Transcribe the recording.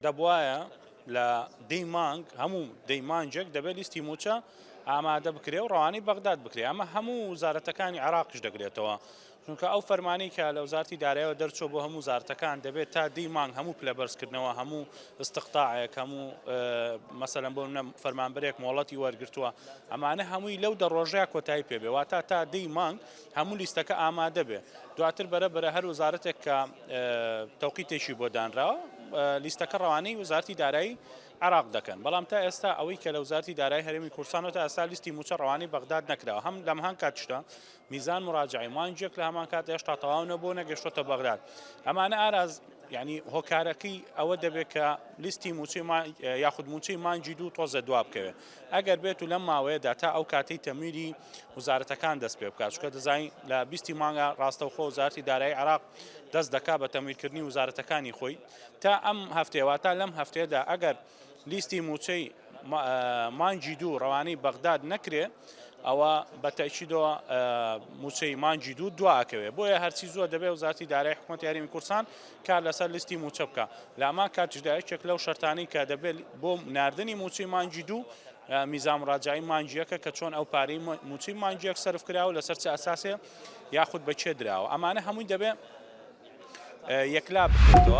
دەبواە لە دەی مانگ هەموو دەی مانجێک دەبێت لیستی موچە ئامادە بکرێ و ڕەوانی بەغداد بکرێ. ئەمە هەموو وزارەتەکانی عێراقیش دەگرێتەوە، چونکە ئەو فەرمانەی کە لە وزارەتی داراییەوە دەرچۆ بۆ هەموو وزارەتەکان دەبێت تا دەی مانگ هەموو پلەبەرزکردنەوە، هەموو استقطاعێک، هەموو مەسەلەن بۆ فەرمانبەرێک مۆڵەتی وەرگرتووە، ئەمانە هەمووی لەو دەڕۆژەیە کۆتایی پێبێ، واتە تا دەی مانگ هەموو لیستەکە ئامادە بێ. دواتر بەرە هەر وزارەتێک کە تەوقیتێکی بۆ دانراوە لیستەکە ڕەوانەی وزارەتی دارایی عێراق دەکەن. بەڵام تا ئێستا ئەوەی کە لە وزارەتی دارایی هەرێمی کوردستانەوە تا ئێستا لیستی موچە ڕەوانەی بەغداد نەکراوە. هەم لە هەمان کاتیشدا میزان مراجعی مانجێک لە هەمان کات هێشتا تەواو نەبوو، نەگەیشتۆتە بەغداد. ئەمانە ئاراز ینی هۆکارەکەی ئەوە دەبێت کە لیستی موچەی یاخود موچەی مانجی دوو تۆزە دوا بکەوێت. ئەگەر بێت و لەم ماوەیەدا تا ئەو کاتەی تەمویلی وزارەتەکان دەست پێ بکات، چونکە دەزانین لە 20 مانگە ڕاستەوخۆ وزارەتی دارایی عێراق دەست دەکات بە تەمویلکردنی وزارەتەکانی خۆی. تا ئەم هەفتەیە تا لەم هەفتەیەدا ئەگەر لیستی موچەی مانجی دوو ڕەوانەی بەغداد نەکرێ، ئەوە بەتەکیدەوە موچەی مانجی دوو دواکەوێت. بۆیە هەرچی زۆر دەبێت وزارەتی دارایی حکوومەتی هەرێمی کوردستان کار لەسەر لیستی موچە بکە. لە ئەمان کاتیشدا یەکێک لەو شەرتانەی کە دەبێت بۆ ناردنی موچەی مانجی دوو میزان مراجعی مانجیەکە کە چۆن ئەو پارەی موچەی مانجیەک سەرف کراوە لەسەر چ ئەساسێ یاخود بەچێ دراوە. ئەمانە هەمووی دەبێت یەکلا بکرێتەوە